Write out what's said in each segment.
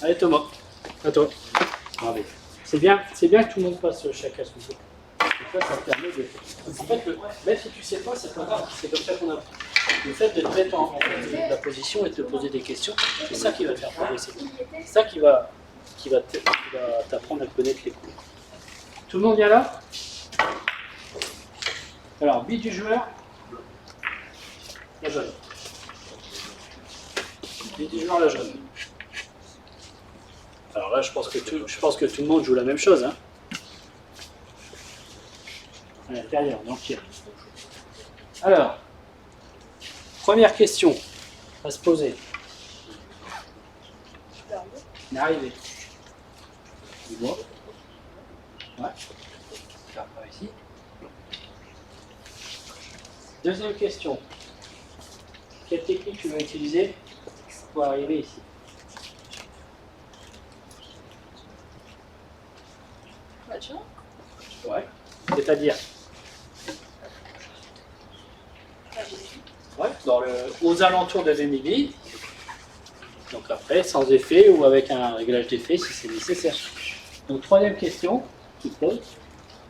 Allez Thomas, à toi. Allez. C'est bien que tout le monde passe chacun son tour. Donc là, ça permet de... En fait, même si tu sais pas, c'est pas grave, c'est comme ça qu'on apprend. Le fait de te mettre en la position et de te poser des questions, c'est ça qui va te faire progresser. C'est ça qui va t'apprendre à connaître les cours. Tout le monde vient là? Alors, bille du joueur, la jaune. Bille du joueur, la jaune. Alors là, je pense que tout le monde joue la même chose. Hein. À l'intérieur, dans le tir. Alors, première question à se poser. Une arrivée. Dis-moi. Ouais. Par ici. Deuxième question. Quelle technique tu vas utiliser pour arriver ici? Ouais. C'est-à-dire ouais, aux alentours de demi-bille. Donc après, sans effet ou avec un réglage d'effet si c'est nécessaire. Donc troisième question, tu te poses.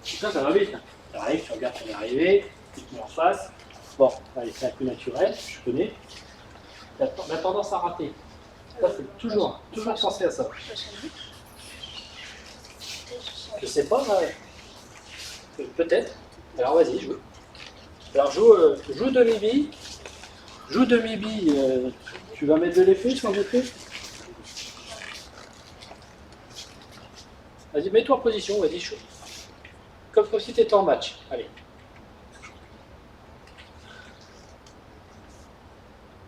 Ça va vite. Hein. Tu arrives, tu regardes ton arrivée, tu te mets en face. Bon, allez, c'est un peu naturel, je connais. La tendance à rater. Ça, c'est toujours penser à ça. Je sais pas, peut-être. Alors vas-y, joue. Alors joue demi-bille. Joue demi-bille. Tu vas mettre de l'effet sans effet? Vas-y, mets-toi en position, vas-y, chaud. Comme si tu étais en match. Allez.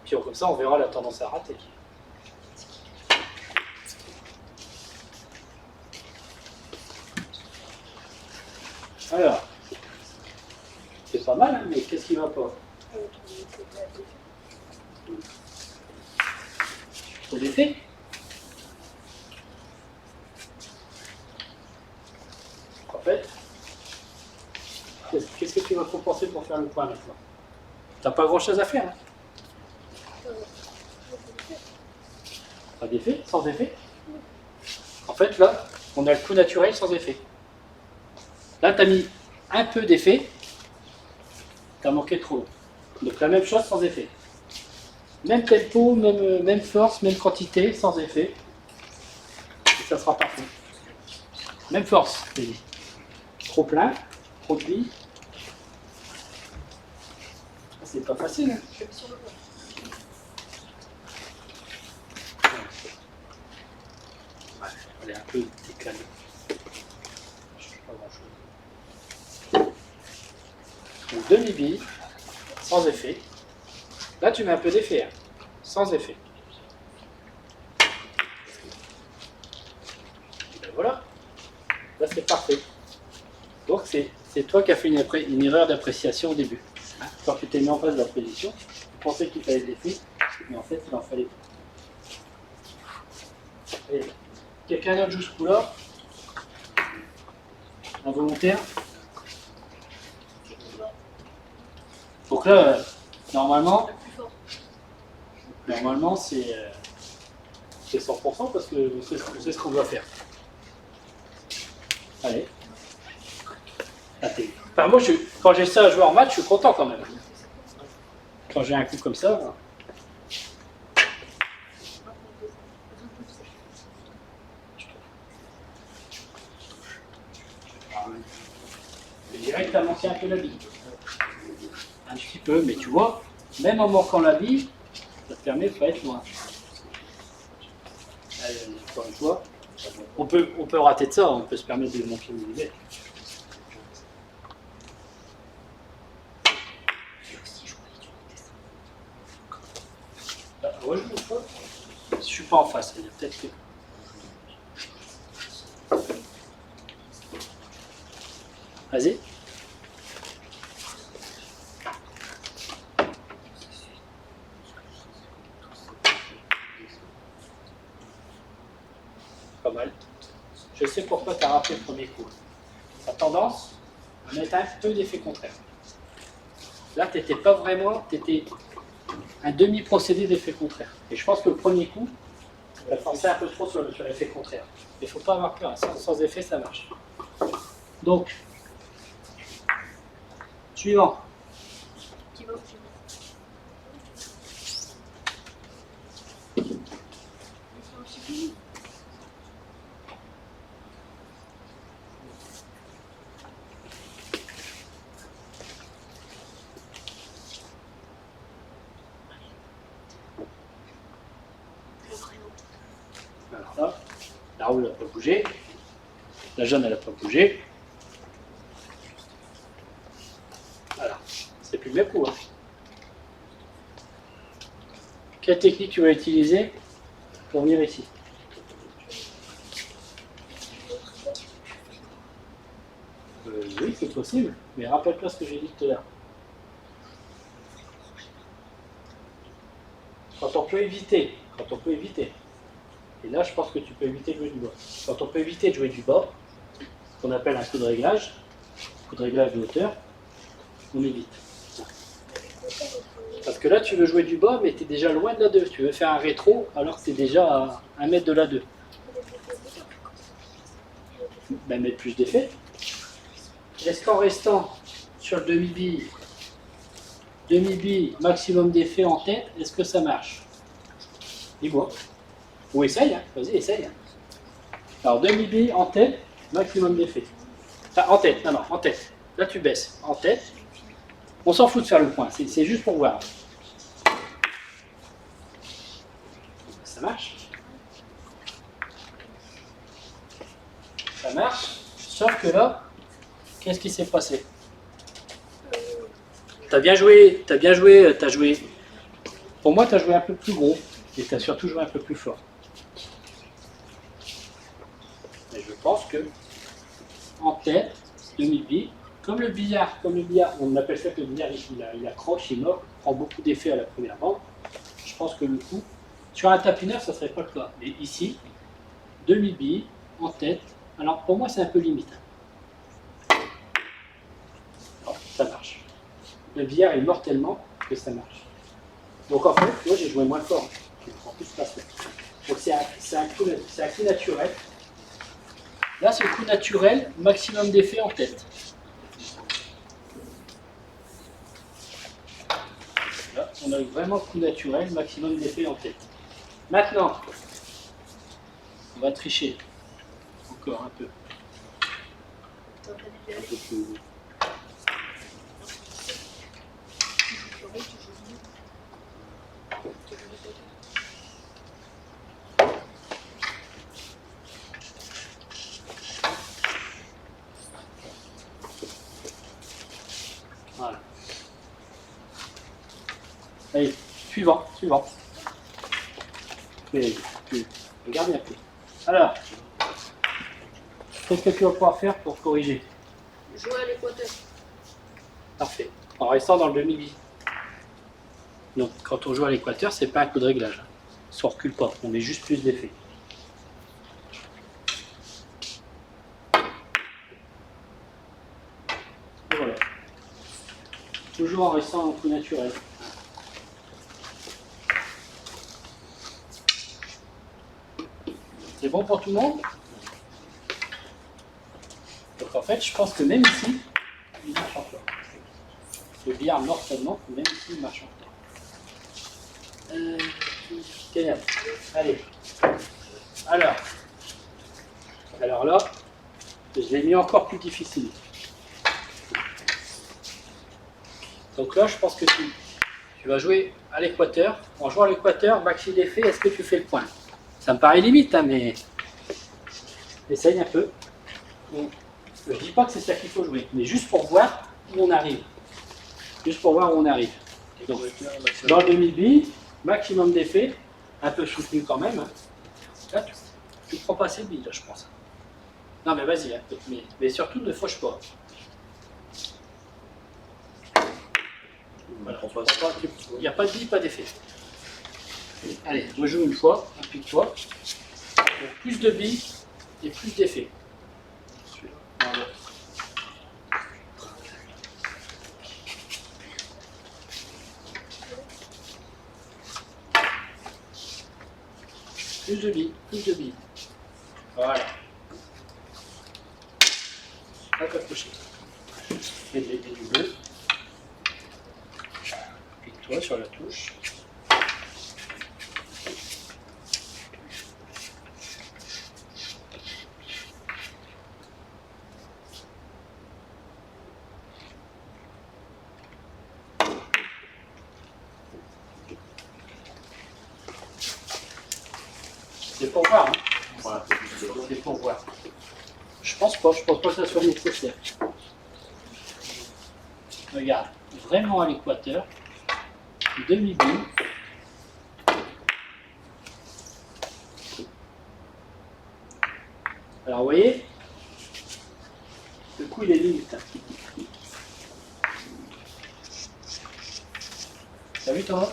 Puis comme ça, on verra la tendance à rater. Alors, c'est pas mal, hein, mais qu'est-ce qui va pas? Trop d'effet. En fait, qu'est-ce que tu vas compenser pour faire le point maintenant? T'as pas grand-chose à faire. Hein? Pas d'effet? Sans effet? En fait, là, on a le coup naturel sans effet. Là, tu as mis un peu d'effet, tu as manqué trop. Donc la même chose sans effet. Même tempo, même force, même quantité, sans effet. Et ça sera parfait. Même force, je dis. Trop plein, trop de billes. C'est pas facile. Hein. Ouais, elle est un peu décalée. Donc demi-bille, sans effet. Là, tu mets un peu d'effet, hein, sans effet. Et ben voilà. Là, c'est parfait. Donc, c'est toi qui as fait une erreur d'appréciation au début. Hein, quand tu t'es mis en face de la position, tu pensais qu'il fallait des effets, mais en fait, il en fallait pas. Quelqu'un d'autre joue ce coup-là? Involontaire? Donc là, normalement c'est 100% parce que c'est ce qu'on doit faire. Allez. Enfin, moi, quand j'ai ça à jouer en match, je suis content quand même. Quand j'ai un coup comme ça. Je dirais que tu as manqué un peu la bille. Un petit peu, mais tu vois, même en manquant la bille, ça te permet de ne pas être loin. Allez, encore une fois, on peut rater de ça, on peut se permettre de manquer une bille. Ouais, je ne pas. Je suis pas en face, il y a peut-être que... Vas-y. Pas mal. Je sais pourquoi tu as raté le premier coup. Tu as tendance à mettre un peu d'effet contraire. Là, tu n'étais pas vraiment, tu étais un demi-procédé d'effet contraire. Et je pense que le premier coup, Tu as forcé un peu trop sur l'effet contraire. Il ne faut pas avoir peur, hein. Sans effet, ça marche. Donc, suivant. Alors là, la rouge n'a pas bougé, la jaune elle n'a pas bougé. Voilà, c'est plus le même coup. Hein. Quelle technique tu vas utiliser pour venir ici? Oui, c'est possible, mais rappelle-toi ce que j'ai dit tout à l'heure. Quand on peut éviter, et là je pense que tu peux éviter de jouer du bas. Quand on peut éviter de jouer du bas, ce qu'on appelle un coup de réglage de hauteur, on évite. Parce que là tu veux jouer du bas, mais tu es déjà loin de la 2. Tu veux faire un rétro alors que tu es déjà à 1 mètre de la 2. Ben, mettre plus d'effet. Est-ce qu'en restant sur le demi-bille, maximum d'effet en tête, est-ce que ça marche? Dis-moi. Ou essaye, hein. Vas-y, essaye. Hein. Alors, demi-bille en tête, maximum d'effet. Enfin, en tête, non, en tête. Là, tu baisses. En tête. On s'en fout de faire le point, c'est juste pour voir. Ça marche. Ça marche, sauf que là, qu'est-ce qui s'est passé? T'as bien joué. Pour moi, t'as joué un peu plus gros, et t'as surtout joué un peu plus fort. Mais je pense que, en tête, demi-bille, comme le billard, on appelle ça que le billard, il accroche, il mord, prend beaucoup d'effet à la première bande. Je pense que le coup, sur un tapineur, ça serait pas le cas. Mais ici, demi-bille, en tête, alors pour moi, c'est un peu limite. Non, ça marche. Le billard, il mord tellement que ça marche. Donc en fait, moi, j'ai joué moins fort. Je prends plus place. Donc c'est un coup naturel. Là, c'est le coup naturel, maximum d'effet en tête. Là, on a eu vraiment le coup naturel, maximum d'effet en tête. Maintenant, on va tricher. Encore un peu. Un peu plus. Voilà. Allez, suivant. Regarde bien plus. Alors, qu'est-ce que tu vas pouvoir faire pour corriger? Jouer à l'équateur. Parfait. En restant dans le demi-bille. Donc, quand on joue à l'équateur, c'est pas un coup de réglage. On ne recule pas, on met juste plus d'effet. Voilà. Toujours en restant en coup naturel. C'est bon pour tout le monde? Donc en fait, je pense que même ici, il marche encore. Le billard mord tellement que même ici, il marche encore. Génial. Allez. Alors là, je l'ai mis encore plus difficile. Donc là, je pense que tu vas jouer à l'équateur. En jouant à l'équateur, maxi d'effet, est-ce que tu fais le point? Ça me paraît limite, hein, mais essaye un peu. Je ne dis pas que c'est ça qu'il faut jouer, mais juste pour voir où on arrive. Donc, dans le demi-bille, maximum d'effet, un peu soutenu quand même. Hein. Là, tu ne prends pas assez de billes, là, je pense. Non, mais vas-y, hein, mais surtout ne fauche pas. Voilà. Il n'y a pas de billes, pas d'effet. Allez, rejoue une fois, applique-toi. Plus de billes et plus d'effet. Voilà. Plus de billes, plus de billes. Voilà. Pas toucher. Et du bleu. Clique-toi sur la touche. C'est pour voir. Hein. Voilà. C'est pour voir. Je pense pas que ça soit nécessaire. Regarde, vraiment à l'équateur, demi-bille. Alors vous voyez, le coup il est limite. T'as vu Thomas?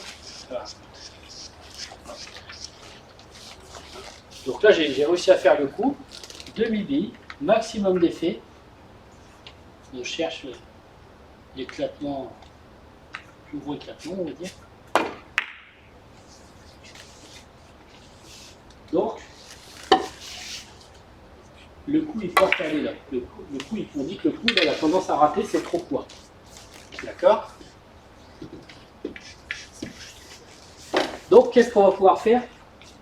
Voilà. Donc là j'ai réussi à faire le coup, demi-bille, maximum d'effet. On cherche l'éclatement, plus gros éclatement on va dire. Donc, le coup il porte à aller là. Le coup, on dit que le coup il a tendance à rater, c'est trop poids. D'accord? Donc, qu'est-ce qu'on va pouvoir faire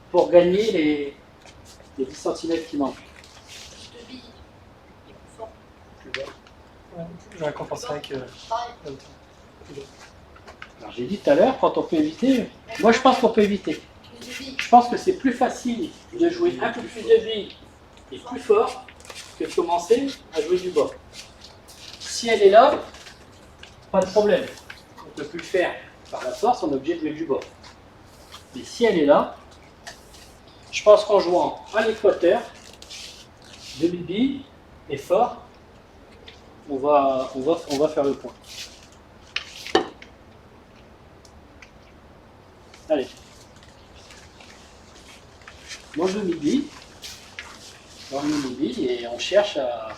pour gagner les 10 cm qui manquent? Je vais compenser avec la hauteur. Alors j'ai dit tout à l'heure, quand on peut éviter, moi je pense qu'on peut éviter. Je pense que c'est plus facile de jouer un peu plus de billes et plus fort que de commencer à jouer du bas. Si elle est là, pas de problème. On ne peut plus le faire par la force, on est obligé de jouer du bas. Mais si elle est là, je pense qu'en jouant à l'équateur, demi-bille et fort, on va faire le point. Allez. Moi je midi, dans le midi, et on cherche à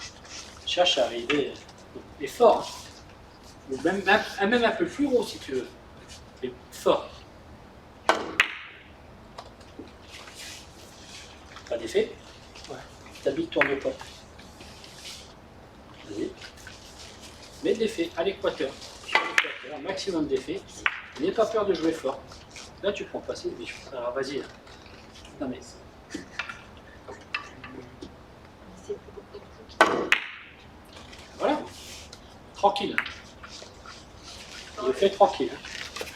arriver et fort. Ou même un peu plus gros si tu veux. Et fort. Pas d'effet? Ouais. Ta bille tourne pas. Vas-y. Mets de l'effet à l'équateur. Sur l'équateur, un maximum d'effet. N'aie pas peur de jouer fort. Là tu prends pas ces biches. Alors vas-y. Non mais. Voilà. Tranquille. Je fais tranquille.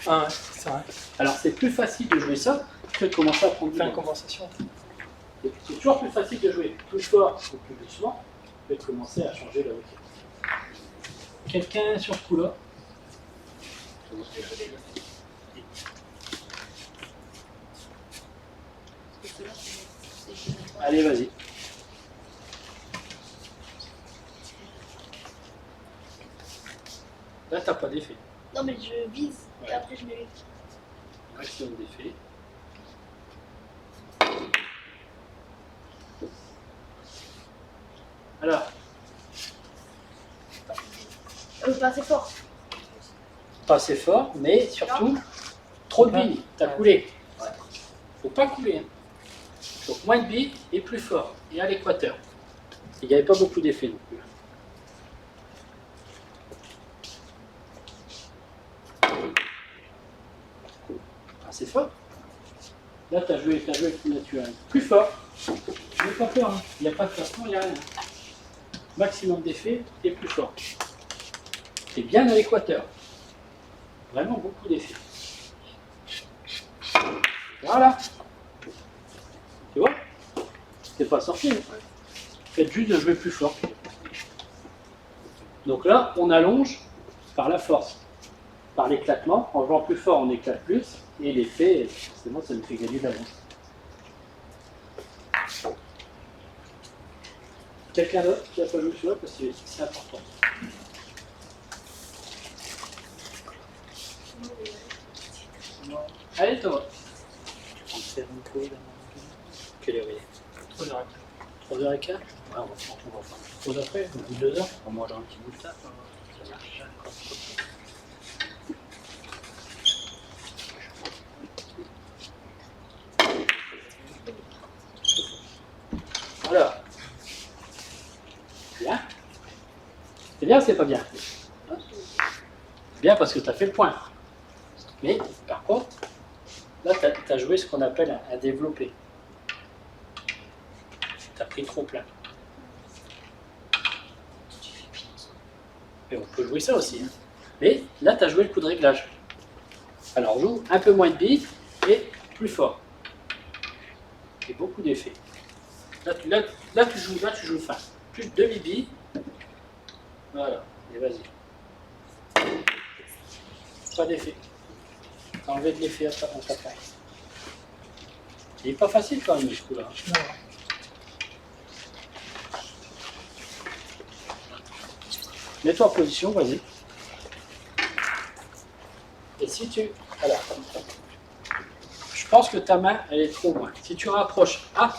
Ah ouais, c'est vrai. Alors c'est plus facile de jouer ça que de commencer à prendre du Faire une vent. compensation. C'est toujours plus facile de jouer plus fort ou plus doucement que de commencer à changer la hauteur. Quelqu'un sur ce coup-là? Allez, vas-y. Là, t'as pas d'effet. Non, mais je vise et Ouais. après je mets les. Maximum d'effet. Alors, Pas assez fort. pas assez fort, mais surtout, trop de billes. T'as coulé. Faut pas couler. Hein. Donc moins de billes et plus fort. Et à l'équateur. Il n'y avait pas beaucoup d'effet non plus. Ah, c'est fort. Là, tu as joué avec le naturel. Plus fort. N'aie pas peur. Hein. Il n'y a pas de placement, il n'y a rien. Maximum d'effet et plus fort. Et bien à l'équateur. Vraiment beaucoup d'effets. Voilà. Tu vois? C'est pas sorti. Hein. Faites juste de jouer plus fort. Donc là, on allonge par la force, par l'éclatement. En jouant plus fort, on éclate plus. Et l'effet, forcément, ça nous fait gagner de l'avance. Quelqu'un d'autre qui n'a pas joué celui-là parce que c'est important. Allez, Thomas. On fait un coup là. Quelle heure il est? 3h15. 3h15? Ouais, on va faire pause après, au bout de 2 heures. On mange un petit bout de ça. Ça marche. Alors. Bien. C'est bien ou c'est pas bien? Bien parce que tu as fait le point. Mais par contre, là tu as joué ce qu'on appelle un développé. Tu as pris trop plein. Et on peut jouer ça aussi. Hein. Mais là tu as joué le coup de réglage. Alors on joue un peu moins de billes et plus fort. Et beaucoup d'effets. Là tu joues fin. Plus de demi-billes. Voilà. Et vas-y. Pas d'effet. T'as enlevé de l'effet en tapant. Il n'est pas facile quand même ce coup-là. Non. Mets-toi en position, vas-y. Et si tu... Alors, je pense que ta main, elle est trop loin. Si tu rapproches à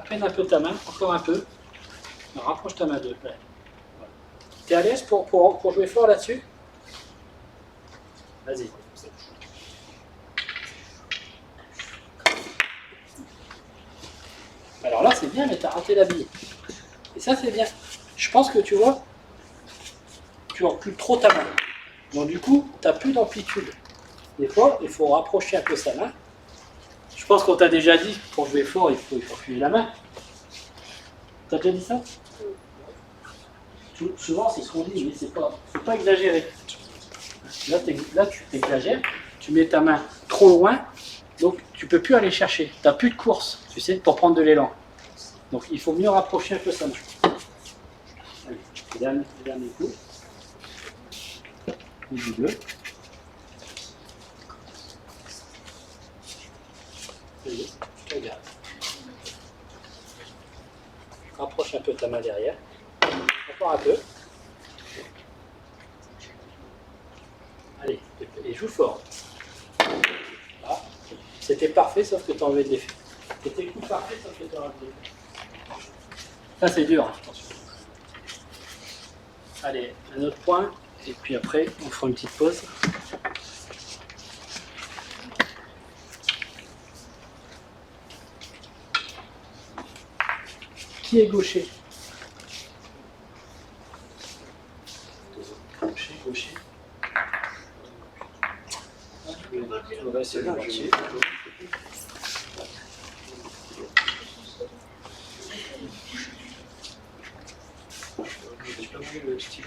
peine un peu ta main, encore un peu, rapproche ta main de là. Voilà. T'es à l'aise pour jouer fort là-dessus? Vas-y. Alors là, c'est bien, mais tu as raté la bille. Et ça, c'est bien. Je pense que tu vois, tu encules trop ta main. Donc du coup, tu n'as plus d'amplitude. Des fois, il faut rapprocher un peu sa main. Je pense qu'on t'a déjà dit, pour jouer fort, il faut appuyer la main. T'as déjà dit ça? Souvent, c'est ce qu'on dit, mais il ne faut pas exagérer. Là, tu exagères, tu mets ta main trop loin, donc tu ne peux plus aller chercher. Tu n'as plus de course, tu sais, pour prendre de l'élan. Donc il faut mieux rapprocher un peu sa main. Allez, dernier coup. Du bleu. Regarde. Rapproche un peu ta main derrière. Encore un peu. Allez, et joue fort. Ah, c'était parfait, sauf que tu as enlevé de l'effet. C'était le coup parfait, sauf que tu as enlevé de l'effet. Ça, c'est dur, hein, attention. Allez, un autre point, et puis après, on fera une petite pause. Qui est gaucher? Gaucher. On va essayer de gaucher. Le style.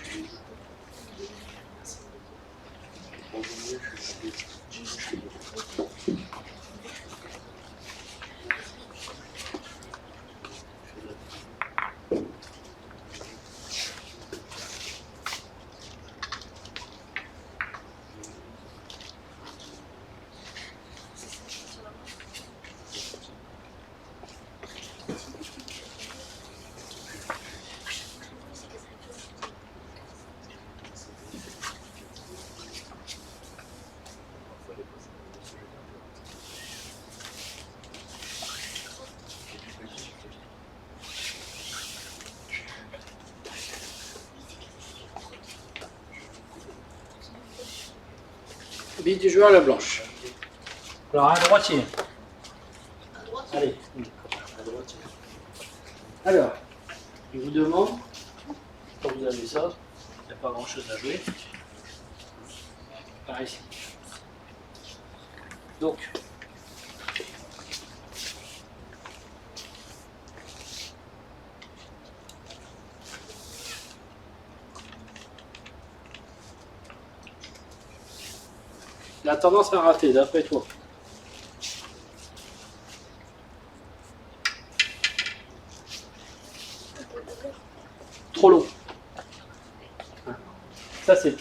Bille du joueur la blanche. Alors un droitier. Allez, un droitier. Alors, je vous demande, quand vous avez ça, il n'y a pas grand chose à jouer. Par ici. Donc, la tendance à rater, d'après toi. Trop long. Ça c'est,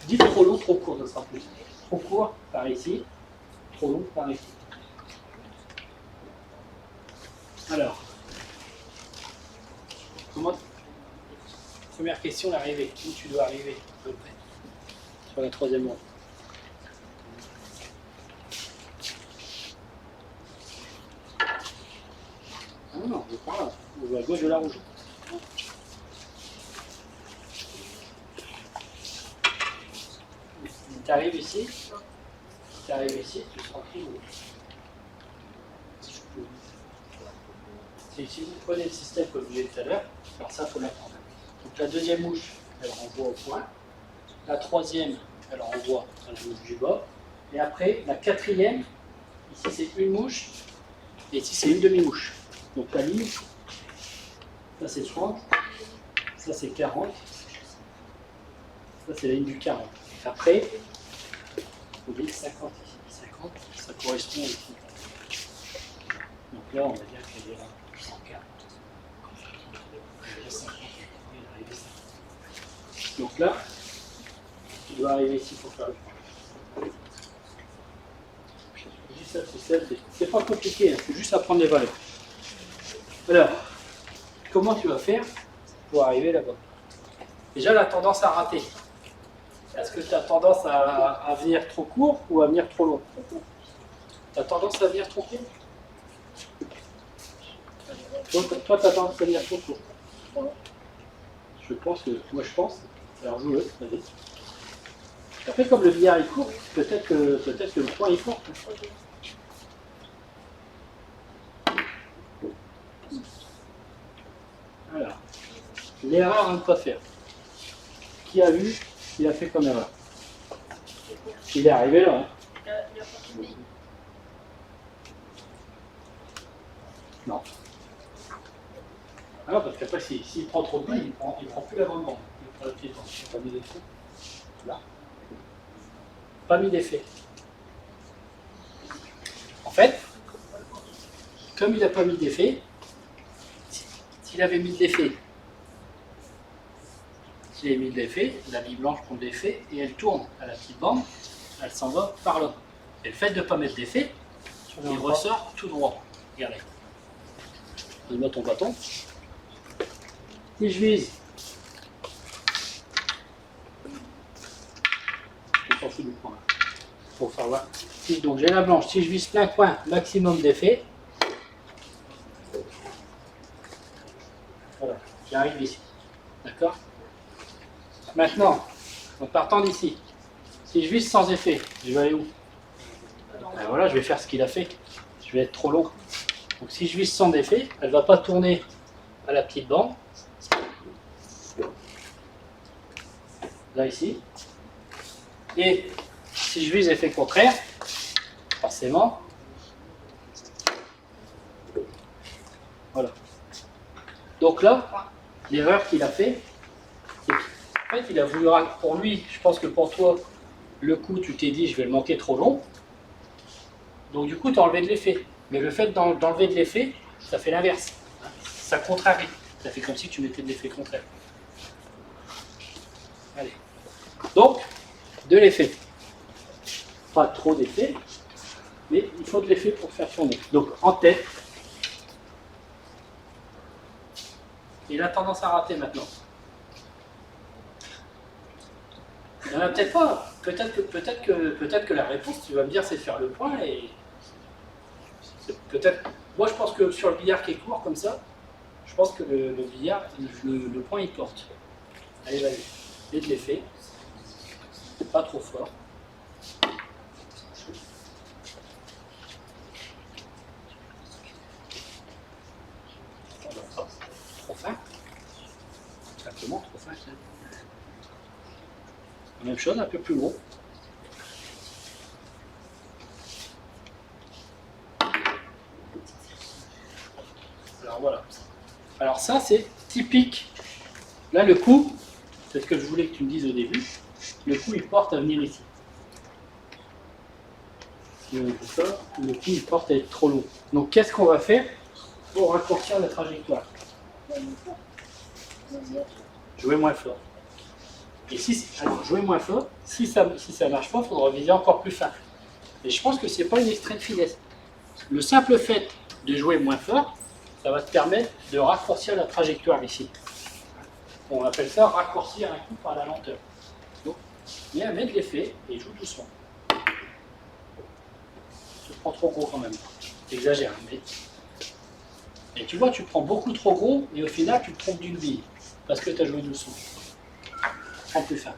dis trop long, trop court, ça sera plus. Trop court, par ici. Trop long, par ici. Alors, comment... Première question, l'arrivée. Où tu dois arriver, à peu près, sur la troisième ronde. Ah non, on part là. On va à gauche de la rouge. Tu arrives ici, tu arrives ici, tu seras pris où? Et si vous prenez le système comme je disais tout à l'heure, alors ça, il faut l'apprendre. Donc la deuxième mouche, elle renvoie au point. La troisième, elle renvoie à la mouche du bas. Et après, la quatrième, ici c'est une mouche, et ici c'est une demi-mouche. Donc la ligne, ça c'est 30, ça c'est 40, ça c'est la ligne du 40. Après, vous voyez 50 ici, 50, ça correspond ici. Donc là, on va dire qu'elle est à 140. Donc là, tu dois arriver ici pour faire le point. Je dis ça, c'est pas compliqué, il faut juste apprendre les valeurs. Alors, comment tu vas faire pour arriver là-bas? Déjà, la tendance à rater. Est-ce que tu as tendance à venir trop court ou à venir trop long? Tu as tendance à venir trop court? Toi, tu as tendance à venir trop court. Je pense que. Moi, je pense. Alors, joue-le, vas-y. Après, comme le billard est court, peut-être que le point est court. Alors, l'erreur à ne pas faire. Qui a vu? Il a fait comme erreur. Il est arrivé là. Hein. Non. Alors, parce qu'après, s'il prend trop de billes, il prend plus la grande bande. Il prend le pied. Il n'a pas mis d'effet. Là. Pas mis d'effet. En fait, comme il n'a pas mis d'effet, s'il avait mis de l'effet, s'il avait mis de l'effet, la bille blanche prend de l'effet et elle tourne à la petite bande, elle s'en va par là. Et le fait de ne pas mettre d'effet, il ressort tout droit. Regardez. Donne-moi ton bâton. Si je vise, je s'en fous du point. Pour faire voir. Donc j'ai la blanche. Si je vise plein coin, maximum d'effet. Voilà, j'arrive ici. D'accord? Maintenant, en partant d'ici, si je vise sans effet, je vais aller où? Ben voilà, je vais faire ce qu'il a fait. Je vais être trop long. Donc si je vise sans effet, elle ne va pas tourner à la petite bande. Là, ici. Et si je vise effet contraire, forcément, voilà. Donc là, l'erreur qu'il a fait, c'est qu'en fait, il a voulu, pour lui, je pense que pour toi, le coup, tu t'es dit, je vais le manquer trop long. Donc du coup, tu as enlevé de l'effet. Mais le fait d'enlever de l'effet, ça fait l'inverse. Ça contrarie. Ça fait comme si tu mettais de l'effet contraire. Allez. Donc, de l'effet. Pas trop d'effet, mais il faut de l'effet pour faire tourner. Donc, en tête. Il a tendance à rater maintenant. Il n'y en a peut-être pas. Peut-être que la réponse, tu vas me dire, c'est faire le point. Et peut-être. Moi, je pense que sur le billard qui est court comme ça, je pense que le billard, le point, il porte. Allez, vas-y. Et de l'effet. Pas trop fort. Trop fin. Simplement trop fin. Même chose, un peu plus gros. Alors voilà. Alors ça c'est typique. Là le coup, c'est ce que je voulais que tu me dises au début. Le coup il porte à venir ici. Le coup il porte à être trop long. Donc qu'est-ce qu'on va faire pour raccourcir la trajectoire? Jouer moins fort. Et alors jouer moins fort, si ça marche pas, il faudra viser encore plus fin. Et je pense que c'est pas une extrême finesse. Le simple fait de jouer moins fort, ça va te permettre de raccourcir la trajectoire ici. On appelle ça raccourcir un coup par la lenteur. Donc, viens mettre l'effet et joue doucement. Tu prends trop gros quand même. T'exagères, mais. Et tu vois, tu prends beaucoup trop gros et au final, tu te trompes d'une bille. Parce que tu as joué doucement. Prends plus fin.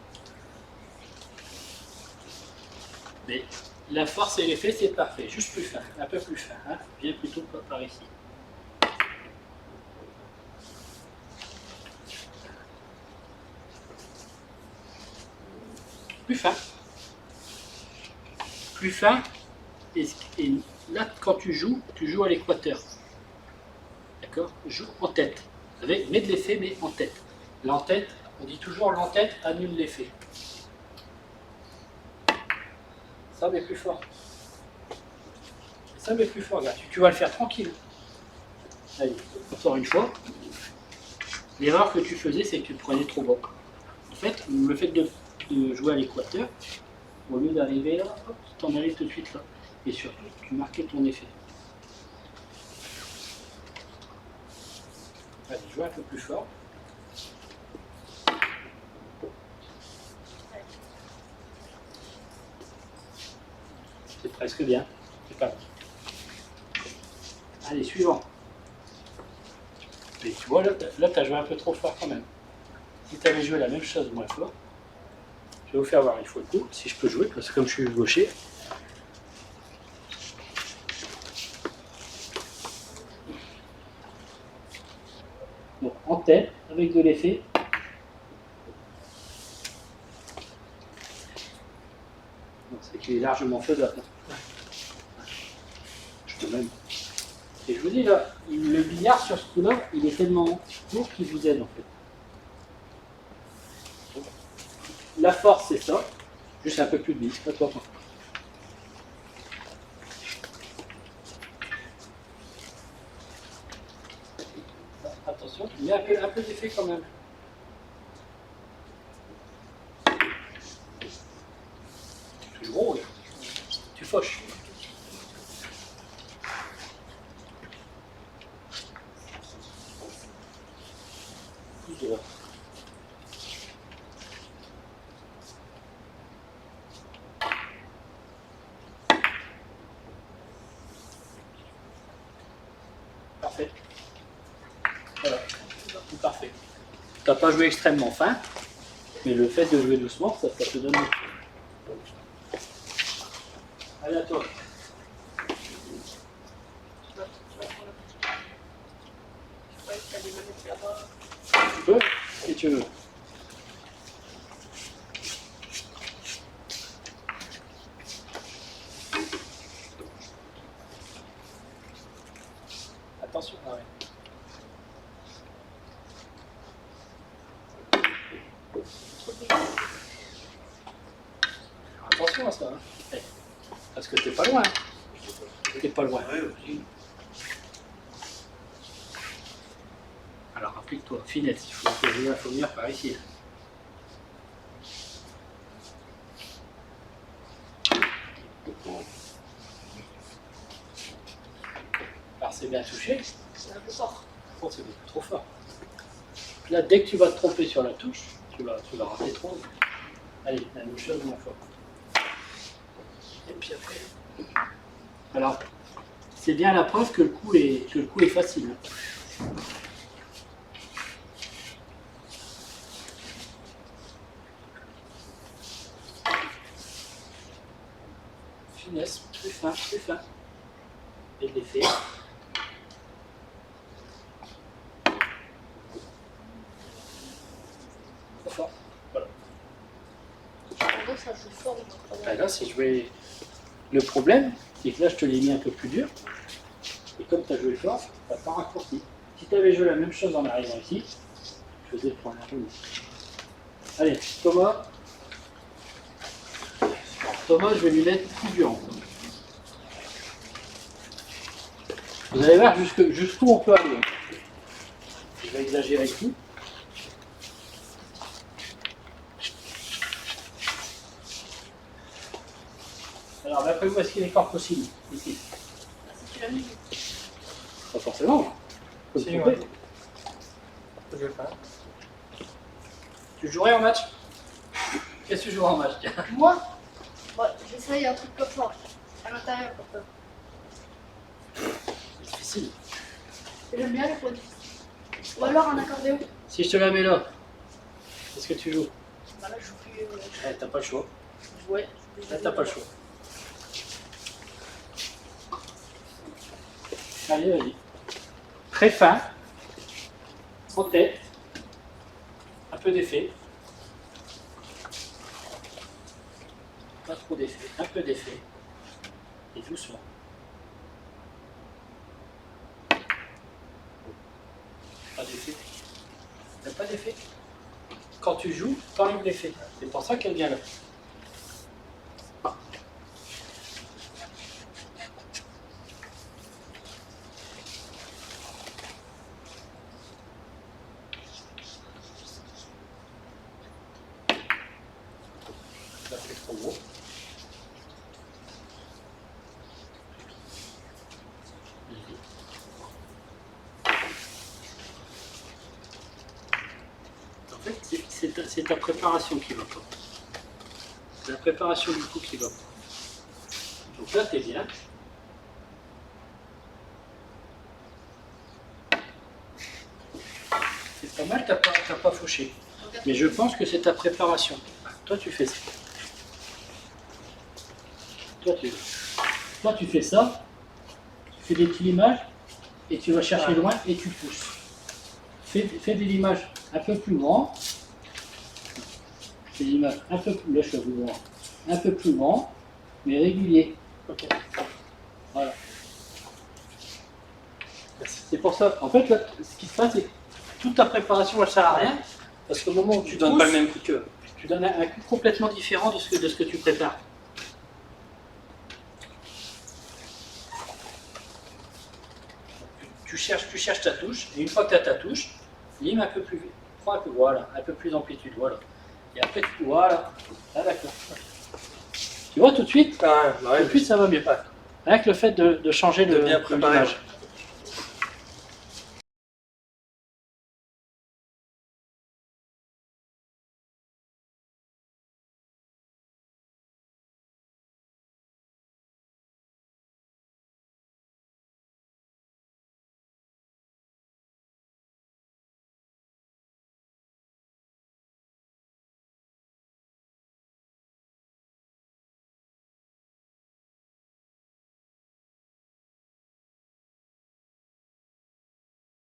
Mais la force et l'effet, c'est parfait. Juste plus fin, un peu plus fin. Hein. Viens plutôt par ici. plus fin. Plus fin. Et là, quand tu joues à l'équateur. D'accord? Joue en tête. Vous savez, mets de l'effet, mais en tête. L'en-tête, on dit toujours l'en-tête annule l'effet. Ça, mais plus fort. Ça, mais plus fort, regarde. Tu vas le faire tranquille. Allez, encore une fois. L'erreur que tu faisais, c'est que tu te prenais trop bas. En fait, le fait de jouer à l'équateur, au lieu d'arriver là, hop, tu t'en arrives tout de suite là. Et surtout, tu marquais ton effet. Allez, joue un peu plus fort. C'est presque bien. C'est pas mal. Allez, suivant. Et tu vois, là, tu as joué un peu trop fort quand même. Si tu avais joué la même chose moins fort, je vais vous faire voir une fois le coup, si je peux jouer, parce que comme je suis gaucher. Bon, en tête, avec de l'effet. C'est qu'il est largement faisable. Je peux même. Et je vous dis là, le billard sur ce coup-là, il est tellement court qu'il vous aide en fait. La force, c'est ça. Juste un peu plus de bise, pas toi. Attention, il y a un peu d'effet quand même. Toujours gros, là. Tu fauches. Parfait. Voilà, c'est parfait. Tu n'as pas joué extrêmement fin, mais le fait de jouer doucement, ça te donne. Allez, à toi. Tu peux, si tu veux. Attention, ah ouais. Attention à ça. Hein. Hey. Parce que t'es pas loin. T'es pas loin. Alors applique-toi, finesse. Il faut venir par ici. Alors c'est bien touché. C'est un peu fort. Oh, c'est beaucoup trop fort. Là, dès que tu vas te tromper sur la touche, tu vas rater trop. Allez, la même chose moins fort. Et puis après. Alors, c'est bien la preuve que le coup est facile. Finesse, plus fin, plus fin. Et de l'effet. Trop fort. Voilà. En ça joue fort. Ben là, c'est joué. Le problème, c'est que là, je te l'ai mis un peu plus dur. Et comme tu as joué fort, tu n'as pas raccourci. Si tu avais joué la même chose en arrivant ici, je faisais le point un peu mieux. Allez, Thomas. Thomas, je vais lui mettre plus dur encore. Vous allez voir jusqu'où on peut aller. Je vais exagérer ici. Alors, d'après vous, est-ce qu'il est fort possible ici? Si tu l'as mis. Pas forcément. Faut Si, le tromper. ouais. Je vais le faire. Tu jouerais en match? Qu'est-ce que tu jouerais en match? Moi, j'essaye un truc comme ça. À l'intérieur, comme ça. C'est difficile. J'aime bien les points difficiles. Ou alors un accordéon. Si je te la mets là, qu'est-ce que tu joues? Bah là, je joue plus. T'as pas le choix. Ouais. Là, t'as pas le choix. Allez, vas-y. Très fin. En tête. Un peu d'effet. Pas trop d'effet, un peu d'effet. Et doucement. Pas d'effet. Il n'y a pas d'effet. Quand tu joues, t'enlèves l'effet. C'est pour ça qu'elle vient là. Ça fait trop gros. En fait, c'est ta préparation qui va pas. C'est la préparation du coup qui va pas. Donc là, t'es bien. C'est pas mal, t'as pas fauché. Mais je pense que c'est ta préparation. Toi, tu fais ça. Toi, tu fais ça. Tu fais des petits limages et tu vas chercher loin et tu pousses. Fais des limages un peu plus grands. Des limages un peu plus, là, je suis un peu plus grands, mais réguliers. Ok. Voilà. C'est pour ça. En fait, là, ce qui se passe, c'est que toute ta préparation, elle sert à rien. Parce qu'au moment où tu donnes pousses, pas le même coup que. tu donnes un coup complètement différent de ce que tu prépares. Tu cherches ta touche, et une fois que tu as ta touche, lime un peu plus vite. Prends un peu, voilà, un peu plus d'amplitude, voilà. Et après, voilà. Ah, d'accord. Tu vois tout de suite, Ah, ouais, tout de suite ça va mieux. Rien que le fait de changer de bien le préparer. l'image.